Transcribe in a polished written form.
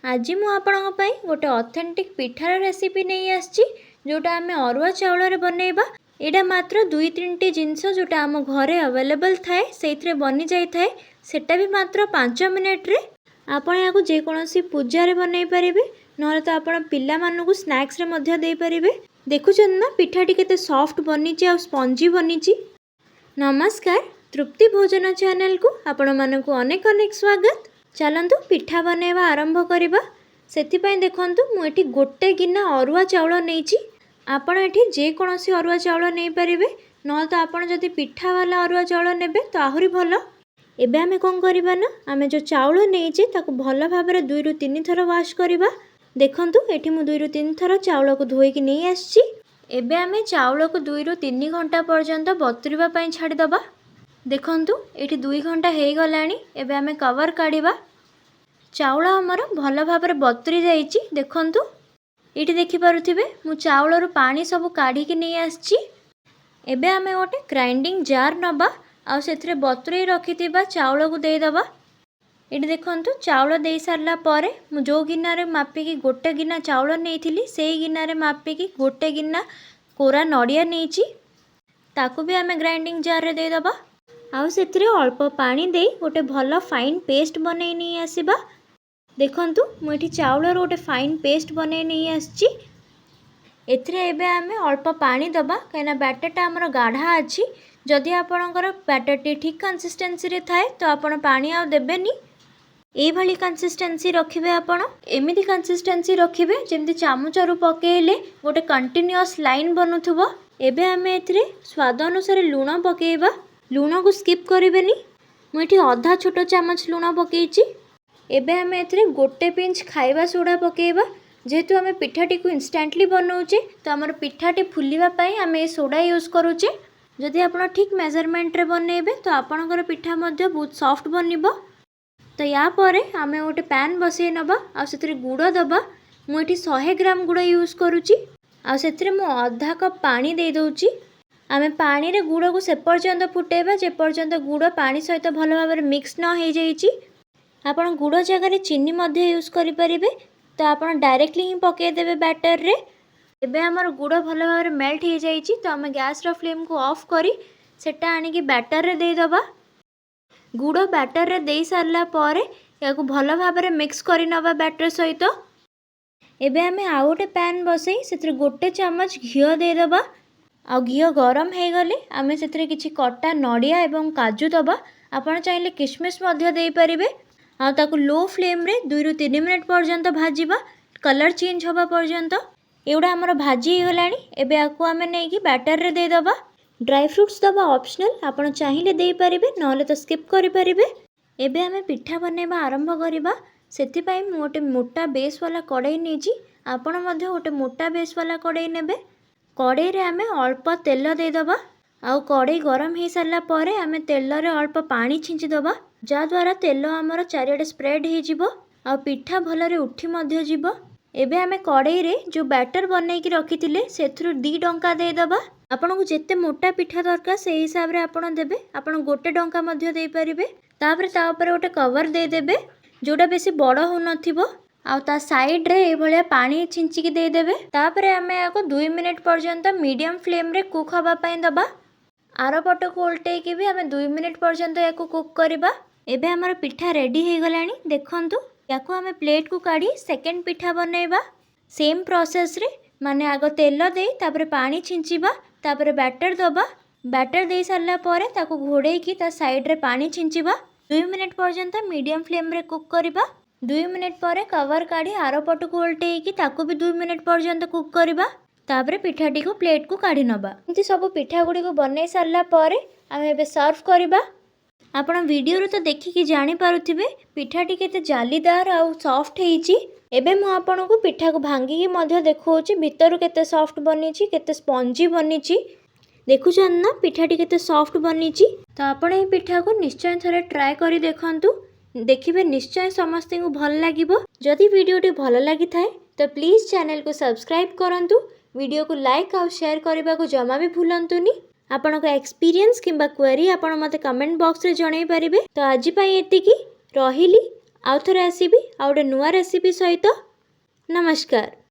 आज मु आपणक पई गोटे ऑथेंटिक पिठार रेसिपी नहीं आछि जोटा आमे अरुआ चाउल रे बनैबा। एटा मात्र 2-3टी जिनस जोटा आम घरे अवेलेबल थाए सेइथरे बनी जाई थाए। सेटा भी मात्र 5 मिनिट रे आपण याकू जे कोनोसी पूजा रे बनै परिबे नहले तो आपण पिल्ला मानकू स्नैक्स रे मध्य देई परिबे। देखुछन ना पिठाटी केते सॉफ्ट बनिची आ स्पंजी बनिची। नमस्कार, तृप्ति भोजन चैनल को आपण मानकू अनेक अनेक स्वागत। चलतु पिठा बनैबा आरंभ करिबा। सेथिपाई देखंतु मु एठी गोटे गिना अरुआ चाउल नेइची। आपण एठी जे कोनोसी अरुआ चाउल नै परिबे न तो आपण जदि पिठा वाला अरुआ चाउल नेबे तो आहुरी भलो। एबे आमे कोन करिबा ना आमे जो चाउल नेइचे ताकू भलो भाबरे 2 रु 3 थर वाश करिबा। देखंतु एठी मु 2 रु 3 थर चाउल को धोई कि नै आछि। एबे आमे चाउल को 2 रु 3 घंटा पर्यंत बतुरिबा पई छाडी दबा। देखंतु एठी 2 घंटा हेई गलानी। एबे आमे कवर काढिबा। चाउल हमर भल भाबरे बतुरी जाइछि। देखंतु एठी देखि पारुथिबे मु चाउल रु पानी सब काढी कि नै आछि। एबे आमे ओटे ग्राइंडिंग जार नबा आ सेथरे बतुरी रखिथिबा चाउल को देई दबा। एठी देखंतु चाउल देई सारला परे मु जो गिन्ना रे मापी कि गोटे गिन्ना चाउल नेइथिली सेही गिन्ना रे मापी कि गोटे गिन्ना कोरा नडिया नेइछि। ताकू भी आमे ग्राइंडिंग जार रे देई दबा। आउ सेथिरे अल्प पानी देई गोटे भल फाइन पेस्ट बनै नै आसीबा। देखंतु मु एठी चाउल रो गोटे फाइन पेस्ट बनै नै आछि। एथिरे एबे आमे अल्प पानी दबा काइना बैटरटा हमर गाढ़ा अछि। जदि आपणकर बैटरटी ठीक कंसिस्टेंसी रे थाए तो आपण पानी आ देबेनी। ए भली कंसिस्टेंसी रखिबे। आपण एमिति कंसिस्टेंसी रखिबे जेमति चामच रु पकेइले गोटे कंटीन्यूअस लाइन बनुथबो। एबे आमे एथिरे स्वाद अनुसार लूण पकेइबा। लूण को स्किप करिबेनी। मु एठी आधा छोटो चामच लूण पकेइची। एबे आमे एथिरे गोटे पिंच खाइबा सोडा पकेइबा। जेहेतु आमे पिठाटी को इंस्टेंटली बनाउचे तो हमर पिठाटी फुलिबा पई आमे ए सोडा यूज करूचे। जदि आपण ठीक मेजरमेंट रे बनेबे तो आपणकर पिठा मध्ये बहुत सॉफ्ट बनिबो। तो या परे आमे गोटे पैन बसई नबा आ सेथिरे गुड़ दबा। मु एठी 100 ग्राम गुड़ यूज करूची आ सेथिरे मु आधा कप पानी दे दउची। आमे पानी रे गुड़ को से पर्यंत फुटेबा जे पर्यंत गुड़ पानी सहित भल भाबरे मिक्स न हो जाइछि। आपण गुड़ जगह रे चीनी मध्ये यूज करि परिबे तो आपण डायरेक्टली ही पके देबे बैटर रे। एबे हमर गुड़ भल भाबरे मेल्ट हो जाइछि तो आमे गैस रो फ्लेम को ऑफ करी सेटा आनी कि बैटर रे दे दबा। गुड़ बैटर रे देई सारला परे याकू भल भाबरे मिक्स करि नबा बैटर सहित। एबे आमे आ गोटे पैन बसई सेथिरे गोटे चामच घियो दे दबा। आ घियो गरम हो गले आमे सेथिरे किछि कटा नडिया एवं काजू दबा। आपण चाहिले किशमिश मध्ये देई परिबे। आ ताकू लो फ्लेम रे 2 रु 3 मिनिट पर्यंत भाजीबा कलर चेंज होबा पर्यंत। एउडा हमर भाजी हो गलानी। एबे आकू आमे नै कि बैटर रे दे दबा। ड्राई फ्रूट्स दबा ऑप्शनल, आपण चाहिले देई परिबे नहले तो स्किप करि परिबे। एबे आमे पिठा बनेबा आरंभ करिबा। सेति पई मु गोटे मोटा बेस वाला कढ़ाई नेजी। आपण मध्ये गोटे मोटा बेस वाला कढ़ाई नेबे। कढ़ाई रे आमे अल्प तेल दे दबा। आउ कढ़ाई गरम हो सारला परे आमे तेल रे अल्प पानी छिंची दबा जा द्वारा तेल हमर चारियाडे स्प्रेड हो जिवो आ पिठा भलरे उठी मध्ये जिवो। एबे आमे कढ़ाई रे जो बैटर बनै कि रखिथिले सेथरु 2 डंका दे दबा। आपन को जेते मोटा पिठा दरकार से हिसाब रे आपन देबे। आपन गोटे डंका मध्ये दे परिबे। तापरे ता ऊपर गोटे कवर दे देबे जोटा बेसी बड़ हो नथिबो। आ ता साइड रे ए भलिया पानी छिंची कि दे देबे। तापरे आमे याको 2 मिनिट पर्यंत मीडियम फ्लेम रे कुक हबा पई दबा। आरो पट को उल्टे कि भी आमे 2 मिनिट पर्यंत याको कुक करबा। एबे हमर पिठा रेडी हो गलानी। देखंतु याको आमे प्लेट को काढी सेकंड पिठा बनेबा। सेम प्रोसेस रे माने आगो तेल दे तापरे पानी छिंचीबा तापरे बैटर दबा। बैटर दे सारला परे ताको घोड़े की ता साइड रे पानी छिंचीबा। 2 मिनिट पर्यंत मीडियम फ्लेम रे कुक करबा। 2 मिनिट परे कवर काढी आरो पट को उल्टे की ताको भी 2 मिनिट पर्यंत कुक करबा। तापरे पिठाटी को प्लेट को काढी नबा। एंती सब पिठा गुडी को बनै सारला परे आमे एबे सर्व करबा। आपण वीडियो रो तो देखि कि जानि पारुथिबे पिठाटी केते जालीदार आ सॉफ्ट हेइची। एबे मु आपण को पिठा को भांगी कि मध्ये देखौची भितरु केते सॉफ्ट बनिची केते स्पंजी बनिची। देखुछन ना पिठाटी केते सॉफ्ट बनिची। तो आपण ए पिठा को निश्चय थरे ट्राई करी देखंतु। देखिबे निश्चय समस्ते को भल लागिबो। जदि वीडियोटी भल लागि थाए तो प्लीज चैनल को सब्सक्राइब करंतु। वीडियो को लाइक और शेयर करबा को जमा भी भूलंतुनी। आपण को एक्सपीरियंस किंबा क्वेरी आपण मते कमेंट बॉक्स रे जणाई परिबे। तो आज पई एतिकी रहिली। ଆଉ ଥରେ ଆସିବି ଆଉ ଗୋଟେ ନୂଆ ରେସିପି ସହିତ। ନମସ୍କାର।